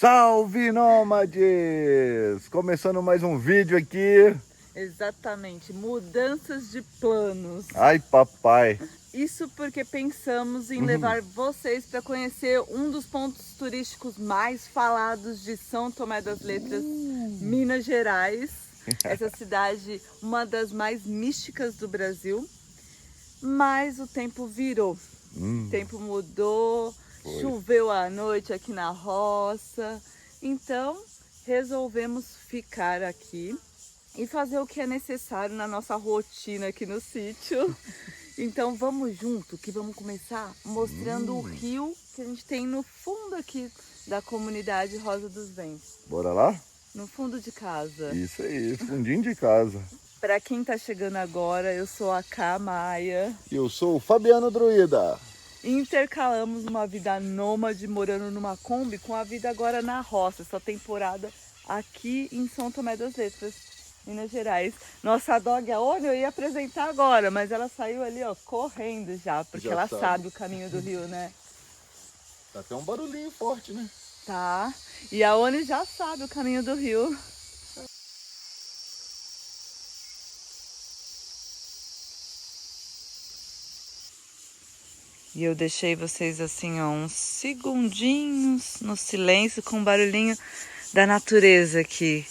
Salve, nômades! Começando mais um vídeo aqui. Exatamente, mudanças de planos. Ai, papai. Isso porque pensamos em levar vocês para conhecer um dos pontos turísticos mais falados de São Tomé das Letras, Minas Gerais. Essa cidade, uma das mais místicas do Brasil. Mas o tempo virou, o tempo mudou, choveu à noite aqui na roça. Então resolvemos ficar aqui e fazer o que é necessário na nossa rotina aqui no sítio. Então vamos junto, que vamos começar mostrando o rio que a gente tem no fundo aqui da comunidade Rosa dos Ventos. Bora lá? No fundo de casa. Isso aí, fundinho de casa. Para quem tá chegando agora, eu sou a Cá Maia. E eu sou o Fabiano Druida. Intercalamos uma vida nômade morando numa Kombi com a vida agora na roça, essa temporada aqui em São Tomé das Letras, Minas Gerais. Nossa dog, a Oni, eu ia apresentar agora, mas ela saiu ali, ó, correndo já, porque Já ela sabe. sabe o caminho do rio, né? Tá até um barulhinho forte, né? Tá. E a Oni já sabe o caminho do rio. E eu deixei vocês assim, ó, uns segundinhos no silêncio com o barulhinho da natureza aqui.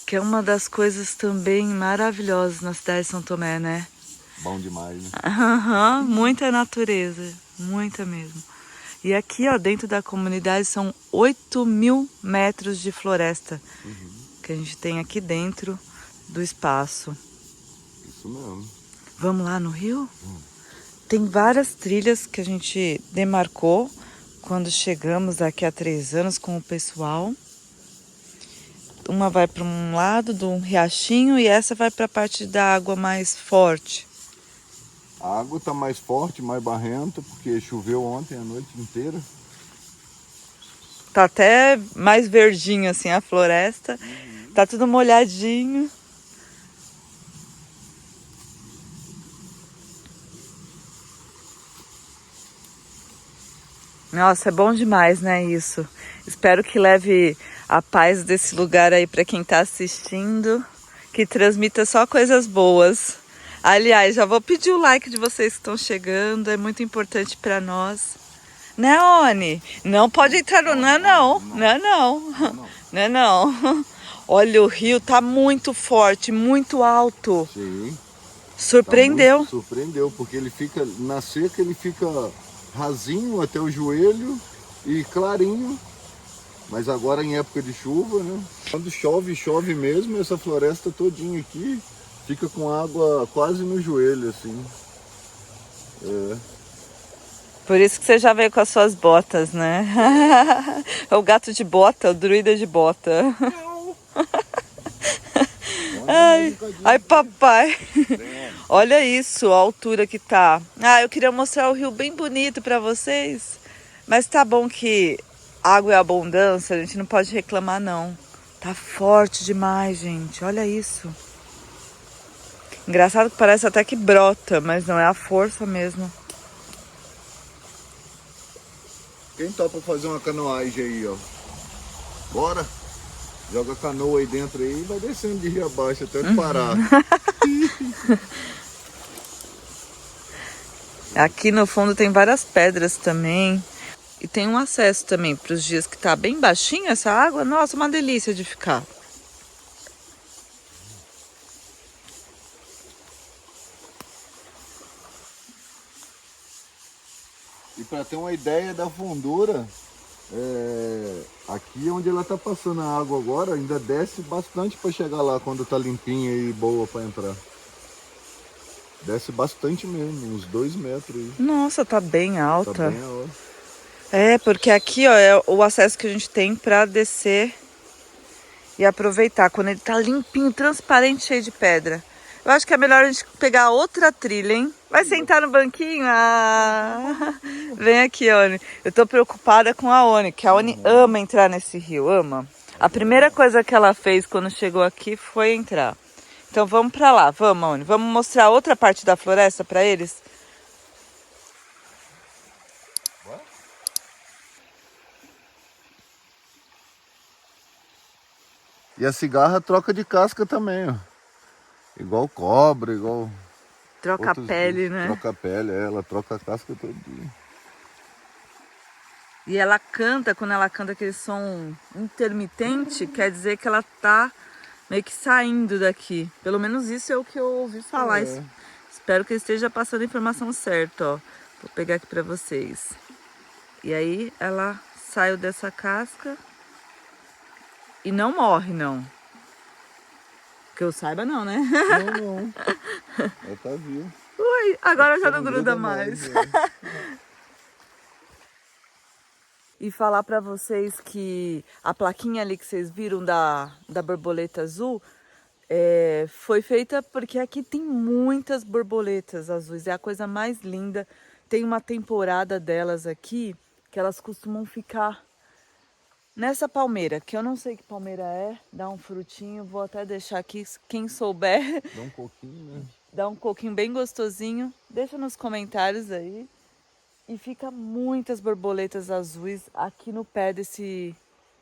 Que é uma das coisas também maravilhosas na cidade de São Tomé, né? Bom demais, né? Aham, muita natureza, muita mesmo. E aqui, ó, dentro da comunidade são 8.000 metros de floresta que a gente tem aqui dentro do espaço. Isso mesmo. Vamos lá no rio? Tem várias trilhas que a gente demarcou quando chegamos aqui há 3 anos com o pessoal. Uma vai para um lado de um riachinho e essa vai para a parte da água mais forte. A água tá mais forte, mais barrenta, porque choveu ontem a noite inteira. Tá até mais verdinho assim a floresta. Tá tudo molhadinho. Nossa, é bom demais, né, isso. Espero que leve a paz desse lugar aí para quem tá assistindo, que transmita só coisas boas. Aliás, já vou pedir o like de vocês que estão chegando, é muito importante para nós. Né, Oni? Não pode entrar no... Não é não, não é não. Não é não. Olha, o rio tá muito forte, muito alto. Sim. Surpreendeu. Tá muito surpreendeu, porque ele fica, na seca ele fica rasinho até o joelho e clarinho. Mas agora em época de chuva, né? Quando chove, chove mesmo, essa floresta todinha aqui fica com água quase no joelho, assim. É. Por isso que você já veio com as suas botas, né? É o gato de bota, o druida de bota. Ai, papai. Olha isso, a altura que tá. Ah, eu queria mostrar o rio bem bonito pra vocês. Mas tá bom que água é abundância, a gente não pode reclamar não. Tá forte demais, gente. Olha isso. Engraçado que parece até que brota, mas não, é a força mesmo. Quem topa fazer uma canoagem aí, ó? Bora? Joga a canoa aí dentro aí e vai descendo de rio abaixo até parar. Aqui no fundo tem várias pedras também. E tem um acesso também para os dias que tá bem baixinho essa água. Nossa, uma delícia de ficar. E para ter uma ideia da fundura, aqui onde ela tá passando a água agora, ainda desce bastante para chegar lá quando tá limpinha e boa para entrar. Desce bastante mesmo, uns 2 metros aí. Nossa, tá bem alta. Tá bem alta. É, porque aqui, ó, é o acesso que a gente tem para descer e aproveitar. Quando ele tá limpinho, transparente, cheio de pedra. Eu acho que é melhor a gente pegar outra trilha, hein? Vai sentar no banquinho? Ah, vem aqui, Oni. Eu tô preocupada com a Oni, que a Oni ama entrar nesse rio, ama. A primeira coisa que ela fez quando chegou aqui foi entrar. Então vamos pra lá, vamos, Oni. Vamos mostrar outra parte da floresta pra eles? E a cigarra troca de casca também, ó. Igual cobra, igual... Troca a pele, bichos. né? Troca a pele, ela troca a casca todo dia. E ela canta, quando ela canta aquele som intermitente, quer dizer que ela tá meio que saindo daqui. Pelo menos isso é o que eu ouvi falar. É. Espero que eu esteja passando a informação certa, ó. Vou pegar aqui pra vocês. E aí ela saiu dessa casca e não morre, não. Que eu saiba não, né? Não. Ela tá viva. Ui, agora já Só não gruda mais. E falar pra vocês que a plaquinha ali que vocês viram da borboleta azul foi feita porque aqui tem muitas borboletas azuis. É a coisa mais linda. Tem uma temporada delas aqui que elas costumam ficar nessa palmeira, que eu não sei que palmeira é. Dá um frutinho, vou até deixar aqui, quem souber. Dá um coquinho, né? Dá um coquinho bem gostosinho. Deixa nos comentários aí. E fica muitas borboletas azuis aqui no pé desse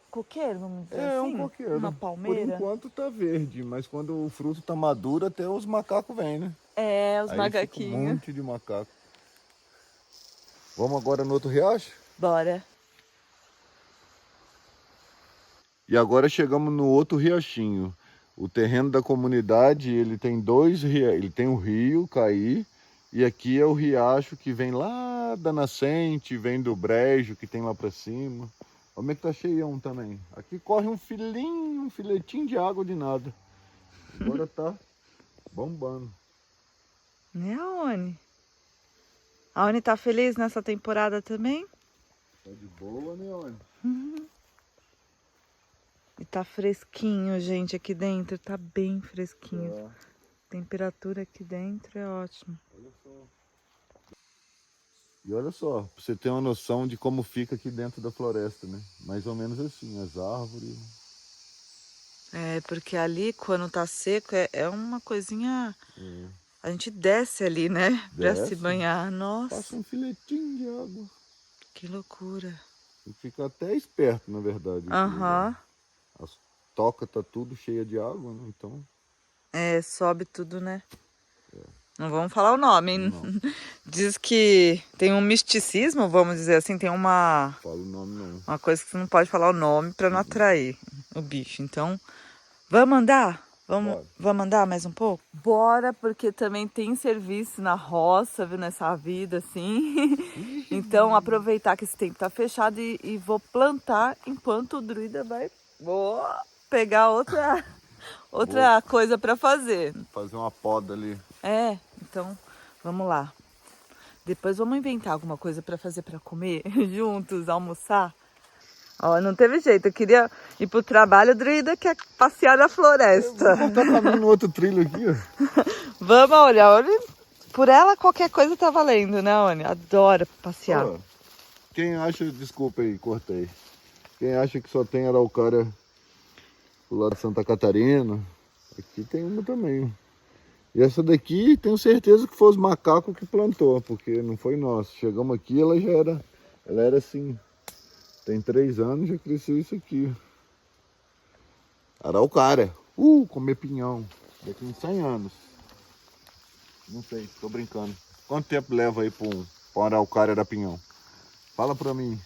coqueiro, vamos dizer assim? Um coqueiro. Uma palmeira. Por enquanto tá verde, mas quando o fruto tá maduro, até os macacos vêm, né? Os Aí macaquinhos. fica um monte de macaco. Vamos agora no outro riacho? Bora. E agora chegamos no outro riachinho. O terreno da comunidade, ele tem ele tem o rio Caí, e aqui é o riacho que vem lá da nascente, vem do brejo que tem lá pra cima. Olha como é que tá cheião também. Aqui corre um filetinho de água de nada. Agora tá bombando. Né, Aone? A Aone tá feliz nessa temporada também? Tá de boa, né, olha? E tá fresquinho, gente, aqui dentro. Tá bem fresquinho. É. Temperatura aqui dentro é ótimo. Olha só. E olha só, pra você ter uma noção de como fica aqui dentro da floresta, né? Mais ou menos assim, as árvores. Porque ali, quando tá seco, é uma coisinha... A gente desce ali, né? Pra se banhar. Nossa, Passa um filetinho de água. que loucura. E fica até esperto, na verdade. Aham. As tocas tá tudo cheia de água, né? Então... Sobe tudo, né? Não vamos falar o nome, hein? Não. Diz que tem um misticismo, vamos dizer assim, tem uma Fala o nome não. uma coisa que você não pode falar o nome para não atrair o bicho. Então, vamos andar? Vamos andar mais um pouco? Bora, porque também tem serviço na roça, viu, nessa vida, assim. Então, aproveitar que esse tempo tá fechado e vou plantar enquanto o druida vai... Vou pegar outra coisa para fazer. Fazer uma poda ali. Então, vamos lá. Depois vamos inventar alguma coisa para fazer para comer juntos, almoçar. Ó, não teve jeito, eu queria ir pro trabalho, o druida quer passear na floresta. Vou botar caminho no outro trilho aqui, ó. Vamos, olha, por ela qualquer coisa tá valendo, né, Oni? Adora passear. Ó, quem acha, desculpa aí, cortei. Quem acha que só tem araucária do lado de Santa Catarina, aqui tem uma também. E essa daqui, tenho certeza que foi os macacos que plantou, porque não foi nosso. Chegamos aqui, ela era assim, tem 3 anos, já cresceu isso aqui. Araucária. Comer pinhão. Daqui uns 100 anos. Não sei, tô brincando. Quanto tempo leva aí pra uma araucária da pinhão? Fala pra mim.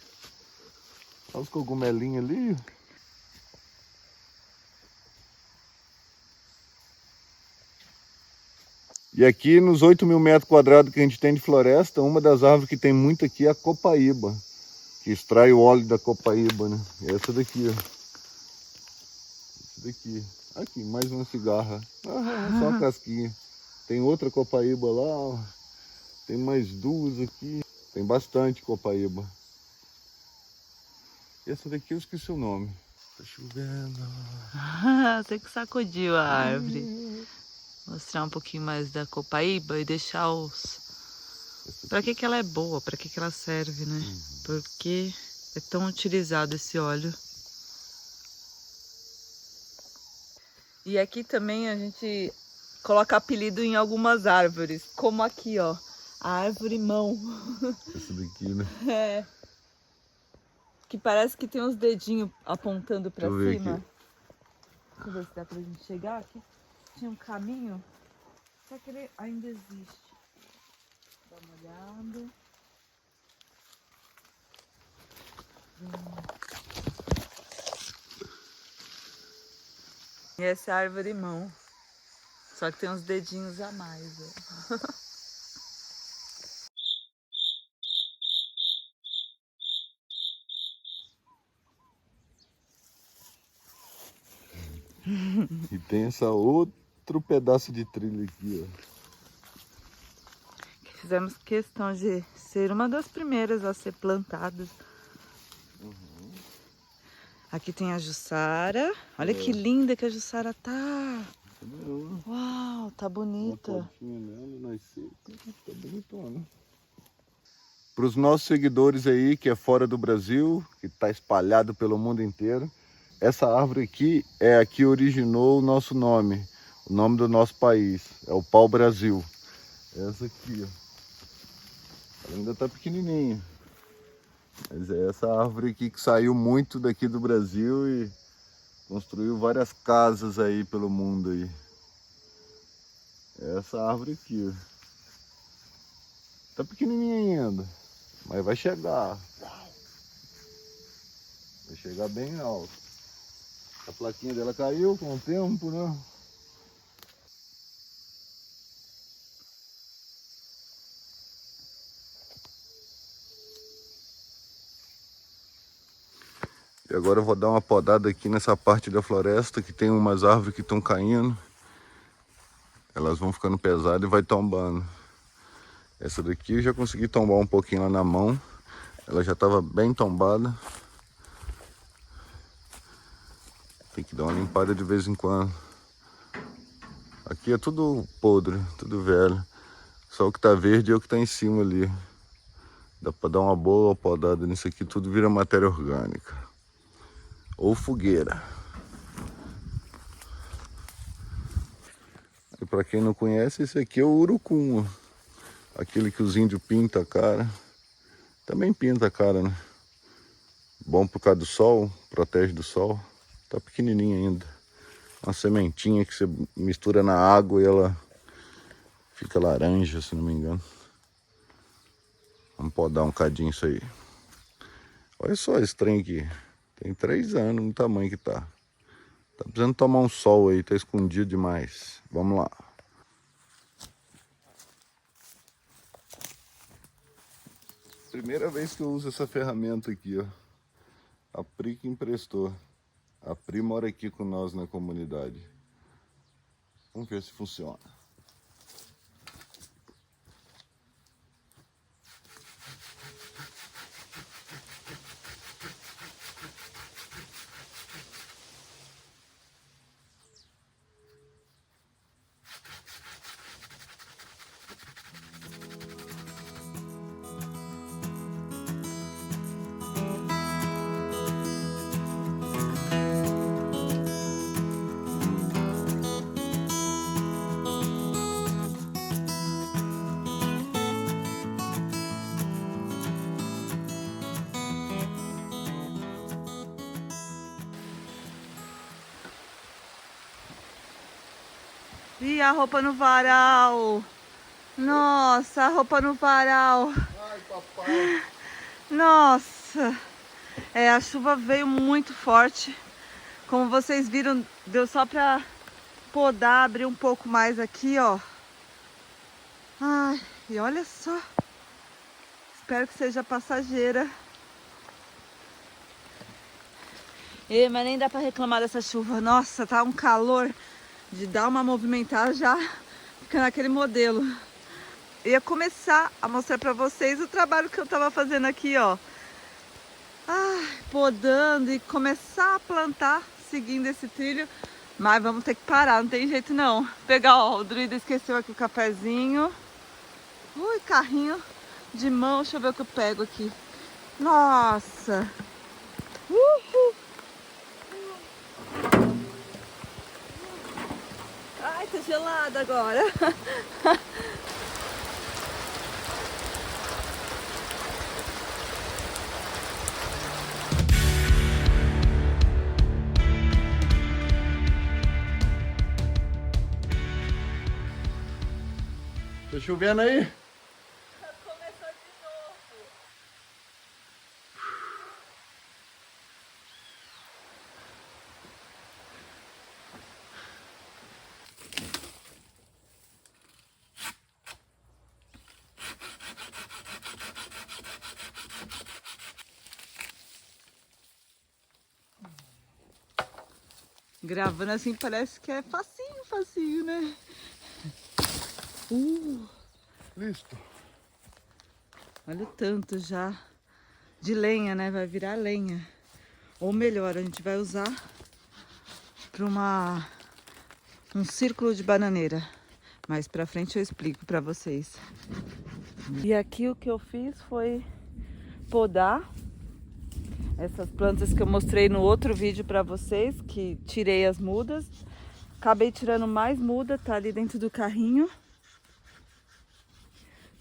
Olha os cogumelinhos ali. E aqui nos 8.000 metros quadrados que a gente tem de floresta, uma das árvores que tem muito aqui é a copaíba, que extrai o óleo da copaíba, né? Essa daqui, ó. Essa daqui. Aqui, mais uma cigarra. Só uma casquinha. Tem outra copaíba lá, ó. Tem mais 2 aqui. Tem bastante copaíba. Essa daqui eu esqueci o nome. Tá chovendo. Você que sacudiu a árvore. Mostrar um pouquinho mais da copaíba e deixar Pra que ela é boa, pra que ela serve, né? Porque é tão utilizado esse óleo. E aqui também a gente coloca apelido em algumas árvores, como aqui, ó, a árvore mão. Essa daqui, né? Que parece que tem uns dedinhos apontando pra cima. Deixa eu ver se dá pra gente chegar aqui. Tinha um caminho, só que ele ainda existe. Dá uma olhada. E essa é a árvore limão. Só que tem uns dedinhos a mais. Ó. E tem essa outro pedaço de trilha aqui, ó. Fizemos questão de ser uma das primeiras a ser plantadas. Aqui tem a Jussara. Olha que linda que a Jussara tá. Uau, tá bonita. Tá bonitona. Para os nossos seguidores aí, que é fora do Brasil, que está espalhado pelo mundo inteiro, essa árvore aqui é a que originou o nosso nome, o nome do nosso país, é o pau-brasil. Essa aqui, ó. Ela ainda está pequenininha, mas é essa árvore aqui que saiu muito daqui do Brasil e construiu várias casas aí pelo mundo aí. É essa árvore aqui, ó. Tá pequenininha ainda, mas vai chegar. Vai chegar bem alto. A plaquinha dela caiu com o tempo, né? E agora eu vou dar uma podada aqui nessa parte da floresta, que tem umas árvores que estão caindo. Elas vão ficando pesadas e vai tombando. Essa daqui eu já consegui tombar um pouquinho lá na mão. Ela já estava bem tombada. Tem que dar uma limpada de vez em quando. Aqui é tudo podre, tudo velho. Só o que tá verde é o que tá em cima ali. Dá para dar uma boa podada nisso aqui, tudo vira matéria orgânica. Ou fogueira. E para quem não conhece, esse aqui é o urucum. Aquele que os índios pintam a cara. Também pinta a cara, né? Bom por causa do sol, protege do sol. Tá pequenininha ainda. Uma sementinha que você mistura na água e ela fica laranja, se não me engano. Vamos podar um cadinho isso aí. Olha só esse trem aqui. Tem 3 anos no tamanho que tá. Tá precisando tomar um sol aí, tá escondido demais. Vamos lá. Primeira vez que eu uso essa ferramenta aqui, ó. A Pri que emprestou. A Pri mora aqui com nós na comunidade. Vamos ver se funciona. E a roupa no varal. Nossa, a roupa no varal. Ai, papai. Nossa. A chuva veio muito forte. Como vocês viram, deu só pra podar, abrir um pouco mais aqui, ó. Ai, e olha só. Espero que seja passageira. Mas nem dá pra reclamar dessa chuva. Nossa, tá um calor. De dar uma movimentada já fica naquele modelo. Eu ia começar a mostrar pra vocês o trabalho que eu tava fazendo aqui, ó. Podando e começar a plantar seguindo esse trilho. Mas vamos ter que parar, não tem jeito não. Pegar, ó, o druida esqueceu aqui o cafezinho. Ui, carrinho de mão, deixa eu ver o que eu pego aqui. Nossa! Uhul! Ai, tá gelada agora. chovendo aí? Começou de novo. Gravando assim parece que é facinho, facinho, né? Listo. Olha o tanto já de lenha, né? Vai virar lenha. Ou melhor, a gente vai usar para um círculo de bananeira. Mais pra frente eu explico pra vocês. E aqui o que eu fiz foi podar essas plantas que eu mostrei no outro vídeo pra vocês, que tirei as mudas. Acabei tirando mais muda, tá ali dentro do carrinho.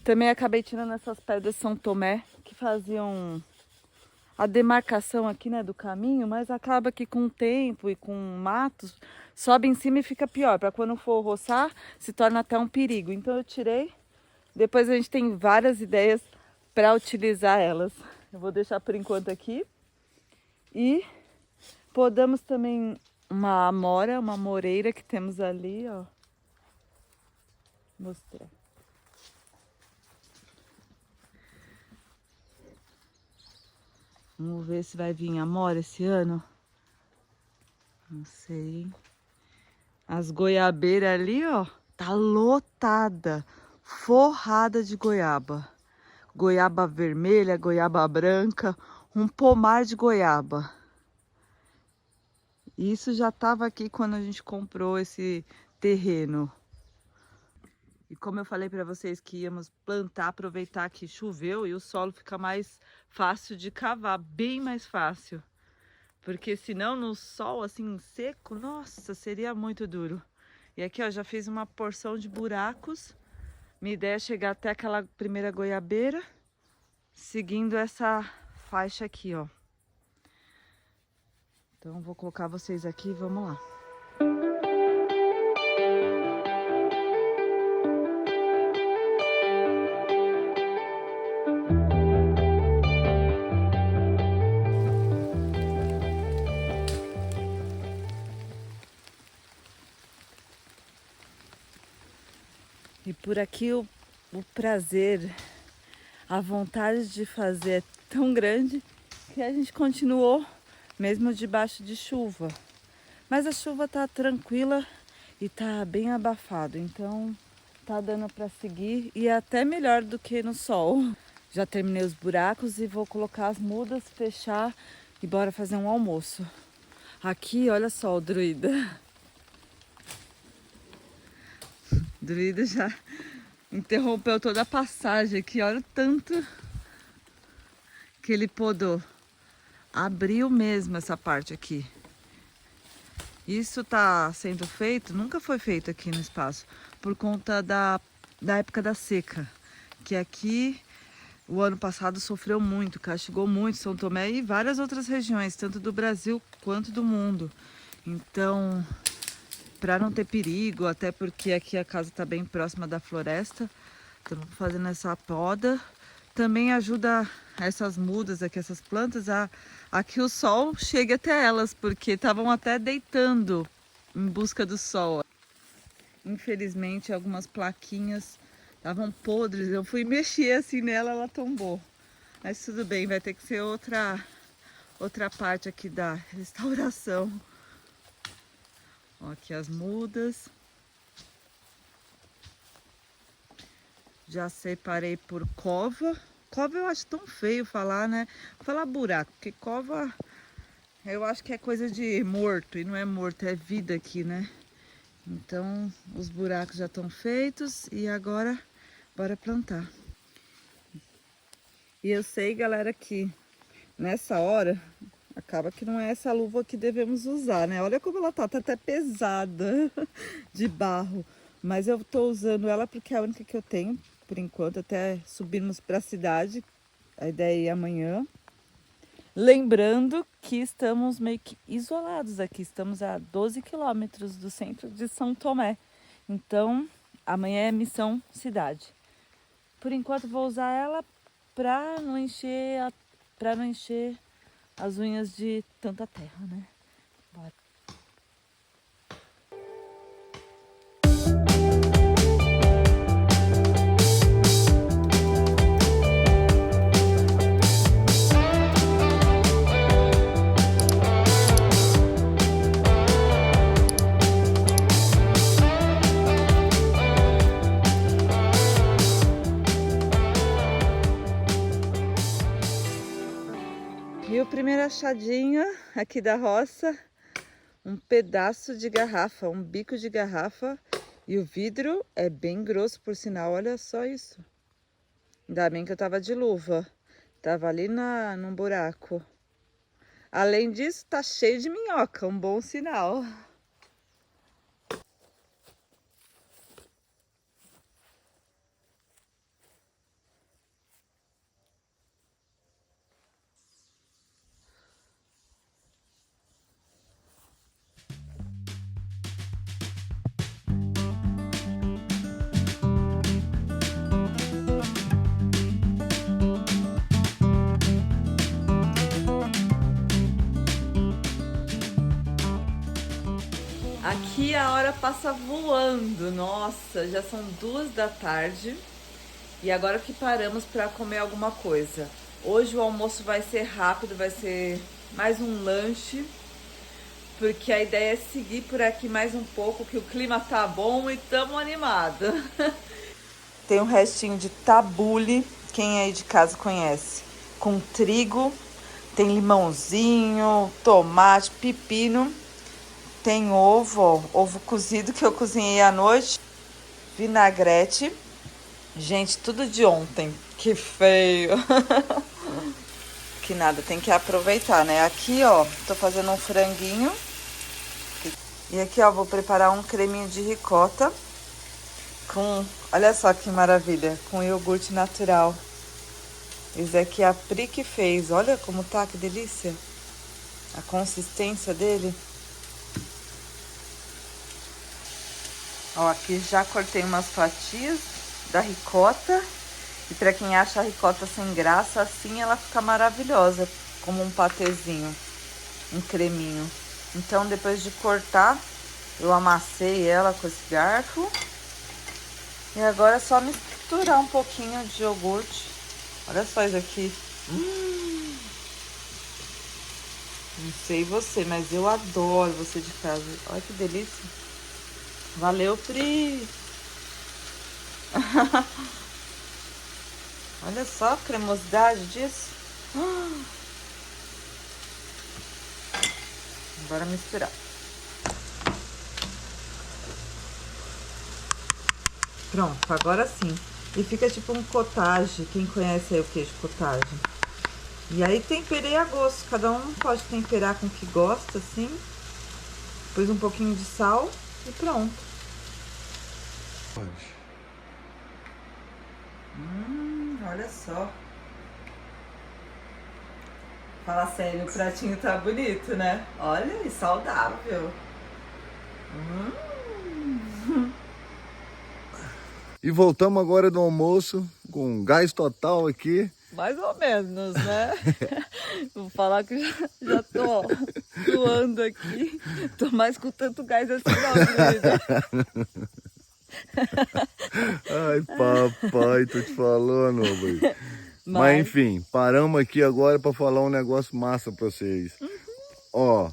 Também acabei tirando essas pedras São Tomé, que faziam a demarcação aqui, né, do caminho, mas acaba que com o tempo e com matos, sobe em cima e fica pior. Para quando for roçar, se torna até um perigo. Então eu tirei. Depois a gente tem várias ideias para utilizar elas. Eu vou deixar por enquanto aqui. E podamos também uma amora, uma moreira que temos ali, ó. Vou mostrar. Vamos ver se vai vir amora esse ano. Não sei, hein? As goiabeiras ali, ó, tá lotada, forrada de goiaba. Goiaba vermelha, goiaba branca, um pomar de goiaba. Isso já estava aqui quando a gente comprou esse terreno. E como eu falei para vocês que íamos plantar, aproveitar que choveu e o solo fica mais fácil de cavar, bem mais fácil. Porque senão no sol assim seco, nossa, seria muito duro. E aqui ó, já fiz uma porção de buracos. Minha ideia é chegar até aquela primeira goiabeira, seguindo essa faixa aqui, ó. Então vou colocar vocês aqui e vamos lá. E por aqui o prazer, a vontade de fazer é tão grande que a gente continuou mesmo debaixo de chuva. Mas a chuva tá tranquila e tá bem abafado, então tá dando para seguir e é até melhor do que no sol. Já terminei os buracos e vou colocar as mudas, fechar e bora fazer um almoço. Aqui, olha só o druida. O druida já interrompeu toda a passagem aqui, olha o tanto que ele podou. Abriu mesmo essa parte aqui. Isso tá sendo feito, nunca foi feito aqui no espaço, por conta da época da seca. Que aqui, o ano passado sofreu muito, castigou muito São Tomé e várias outras regiões, tanto do Brasil quanto do mundo. Então, para não ter perigo, até porque aqui a casa está bem próxima da floresta, estamos fazendo essa poda. Também ajuda essas mudas aqui, essas plantas, a que o sol chegue até elas, porque estavam até deitando em busca do sol. Infelizmente, algumas plaquinhas estavam podres. Eu fui mexer assim nela, ela tombou. Mas tudo bem, vai ter que ser outra parte aqui da restauração. Ó, aqui as mudas. Já separei por cova. Cova eu acho tão feio falar, né? Vou falar buraco, porque cova eu acho que é coisa de morto. E não é morto, é vida aqui, né? Então os buracos já estão feitos e agora bora plantar. E eu sei, galera, que nessa hora acaba que não é essa luva que devemos usar, né? Olha como ela tá até pesada de barro. Mas eu tô usando ela porque é a única que eu tenho, por enquanto, até subirmos para a cidade. A ideia é ir amanhã. Lembrando que estamos meio que isolados aqui. Estamos a 12 quilômetros do centro de São Tomé. Então, amanhã é missão cidade. Por enquanto vou usar ela pra não encher, pra não encher as unhas de tanta terra, né? Bora. E o primeiro achadinho aqui da roça, um pedaço de garrafa, um bico de garrafa. E o vidro é bem grosso, por sinal, olha só isso. Ainda bem que eu tava de luva, tava ali num buraco. Além disso, tá cheio de minhoca, um bom sinal. Aqui a hora passa voando, nossa, já são 2 da tarde e agora que paramos para comer alguma coisa. Hoje o almoço vai ser rápido, vai ser mais um lanche, porque a ideia é seguir por aqui mais um pouco, que o clima tá bom e tamo animada. Tem um restinho de tabule, quem aí de casa conhece, com trigo, tem limãozinho, tomate, pepino. Tem ovo, ó, ovo cozido que eu cozinhei à noite, vinagrete. Gente, tudo de ontem, que feio. Que nada, tem que aproveitar, né? Aqui, ó, tô fazendo um franguinho. E aqui, ó, vou preparar um creminho de ricota com, olha só que maravilha, com iogurte natural. Esse aqui a Pri que fez, olha como tá, que delícia. A consistência dele. Ó, aqui já cortei umas fatias da ricota. E pra quem acha a ricota sem graça, assim ela fica maravilhosa. Como um patezinho, um creminho. Então depois de cortar, eu amassei ela com esse garfo. E agora é só misturar um pouquinho de iogurte. Olha só isso aqui. Não sei você, mas eu adoro você de casa. Olha que delícia. Valeu, Pri! Olha só a cremosidade disso. Agora misturar. Pronto, agora sim. E fica tipo um cottage. Quem conhece aí o queijo cottage? E aí temperei a gosto. Cada um pode temperar com o que gosta, assim. Pus um pouquinho de sal e pronto. Olha só. Fala sério, o pratinho tá bonito, né? Olha, e saudável. E voltamos agora do almoço com gás total aqui. Mais ou menos, né? Vou falar que já tô suando aqui. Tô mais com tanto gás assim não, querida. Ai, papai, tô te falando, velho. Mas enfim, paramos aqui agora para falar um negócio massa para vocês. Ó,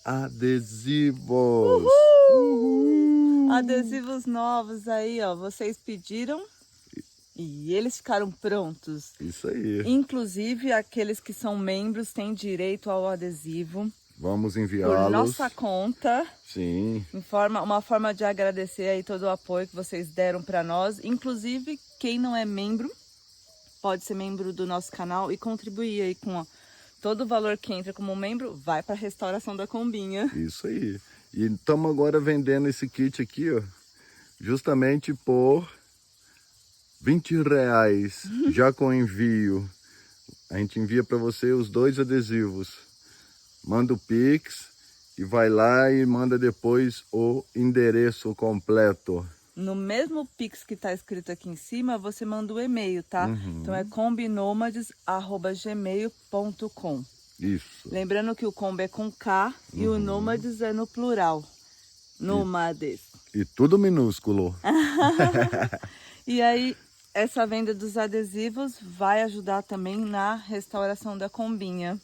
adesivos. Uhul! Adesivos novos aí, ó. Vocês pediram e eles ficaram prontos. Isso aí. Inclusive, aqueles que são membros têm direito ao adesivo. Vamos enviá-los. Por nossa conta. Sim. Uma forma de agradecer aí todo o apoio que vocês deram para nós. Inclusive, quem não é membro, pode ser membro do nosso canal e contribuir aí com todo o valor que entra como membro, vai para a restauração da combinha. Isso aí. E estamos agora vendendo esse kit aqui, ó, justamente por R$20, já com envio. A gente envia para você os 2 adesivos. Manda o Pix e vai lá e manda depois o endereço completo. No mesmo Pix que tá escrito aqui em cima, você manda o e-mail, tá? Então é combinômades@gmail.com. Isso. Lembrando que o Kombi é com K e o Nômades é no plural. Nômades. E tudo minúsculo. E aí, essa venda dos adesivos vai ajudar também na restauração da combinha.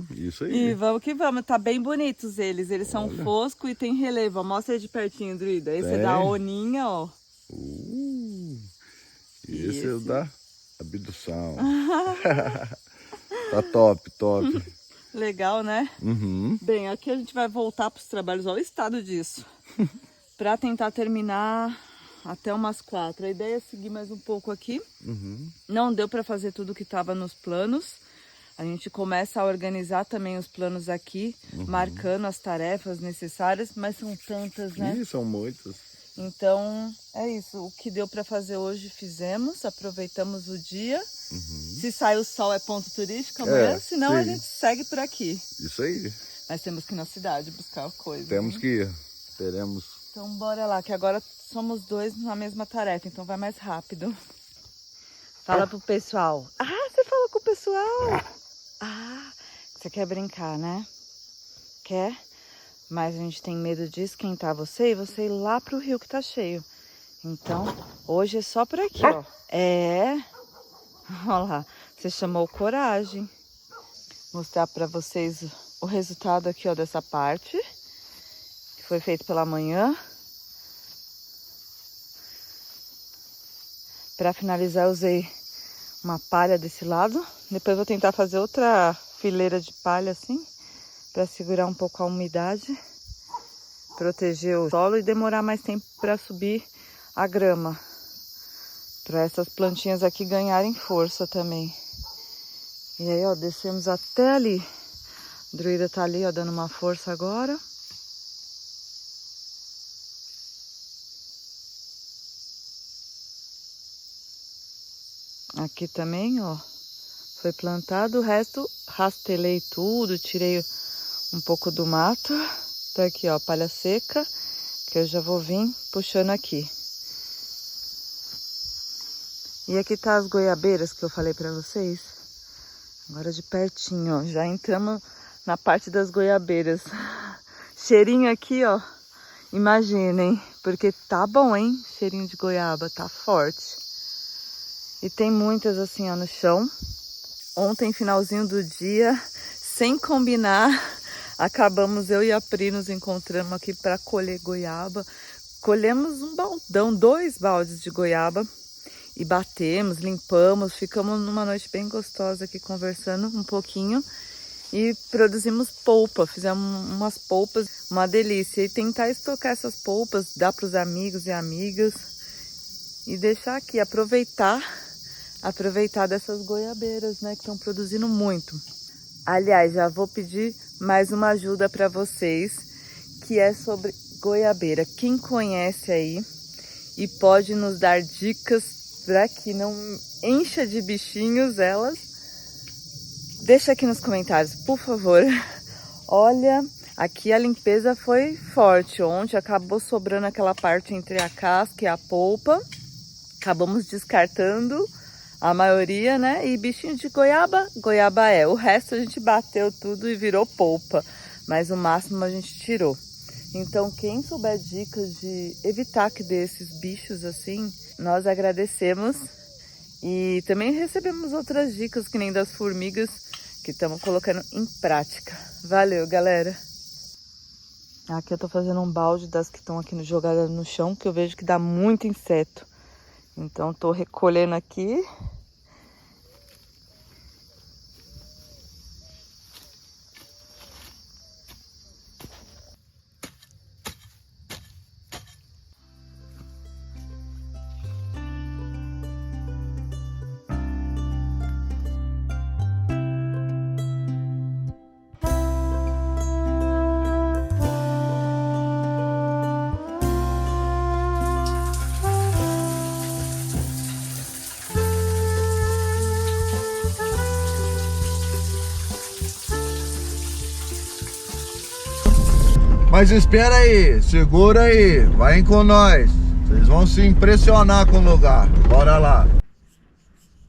Isso aí. E vamos que vamos, tá bem bonitos eles. Eles são fosco e tem relevo. Mostra aí de pertinho, Druida. Esse é da Oninha, ó. Esse é o da abdução. Tá top, top. Legal, né? Bem, aqui a gente vai voltar para os trabalhos. Olha o estado disso. Para tentar terminar até umas 4. A ideia é seguir mais um pouco aqui. Não deu para fazer tudo que estava nos planos. A gente começa a organizar também os planos aqui, marcando as tarefas necessárias, mas são tantas, né? Ih, são muitas. Então, é isso. O que deu para fazer hoje, fizemos. Aproveitamos o dia. Se sai o sol, é ponto turístico amanhã. Senão, a gente segue por aqui. Isso aí. Mas temos que ir na cidade buscar coisa. Temos que ir. Teremos. Então, bora lá, que agora somos 2 na mesma tarefa. Então, vai mais rápido. Fala pro pessoal. Ah, você falou com o pessoal? Ah, você quer brincar, né? Quer? Mas a gente tem medo de esquentar você e você ir lá pro rio que tá cheio. Então, hoje é só por aqui, ó. Olha lá, você chamou coragem. Mostrar pra vocês o resultado aqui, ó, dessa parte. Que foi feito pela manhã. Pra finalizar, eu usei uma palha desse lado. Depois vou tentar fazer outra fileira de palha assim, para segurar um pouco a umidade, proteger o solo e demorar mais tempo para subir a grama, para essas plantinhas aqui ganharem força também. E aí, ó, descemos até ali. O Druida tá ali, ó, dando uma força agora. Aqui também, ó, foi plantado. O resto rastelei tudo, tirei um pouco do mato. Tá aqui, ó, palha seca, que eu já vou vir puxando aqui. E aqui tá as goiabeiras que eu falei pra vocês. Agora de pertinho, ó, já entramos na parte das goiabeiras. Cheirinho aqui, ó, imaginem, porque tá bom, hein? Cheirinho de goiaba, tá forte. E tem muitas assim, ó, no chão. Ontem, finalzinho do dia, sem combinar, acabamos, eu e a Pri nos encontramos aqui para colher goiaba. Colhemos um baldão, 2 baldes de goiaba. E batemos, limpamos, ficamos numa noite bem gostosa aqui conversando um pouquinho. E produzimos polpa, fizemos umas polpas, uma delícia. E tentar estocar essas polpas, dar para os amigos e amigas. E deixar aqui, aproveitar dessas goiabeiras, né, que estão produzindo muito. Aliás, já vou pedir mais uma ajuda para vocês, que é sobre goiabeira. Quem conhece aí e pode nos dar dicas para que não encha de bichinhos elas, deixa aqui nos comentários, por favor. Olha, aqui a limpeza foi forte. Ontem acabou sobrando aquela parte entre a casca e a polpa. Acabamos descartando a maioria, né? E bichinho de goiaba, goiaba é. O resto a gente bateu tudo e virou polpa. Mas o máximo a gente tirou. Então, quem souber dicas de evitar que dê esses bichos assim, nós agradecemos. E também recebemos outras dicas, que nem das formigas, que estamos colocando em prática. Valeu, galera! Aqui eu tô fazendo um balde das que estão aqui jogadas no chão, que eu vejo que dá muito inseto. Então, tô recolhendo aqui. Mas espera aí, segura aí, vai com nós. Vocês vão se impressionar com o lugar. Bora lá.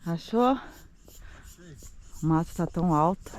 Achou? O mato tá tão alto.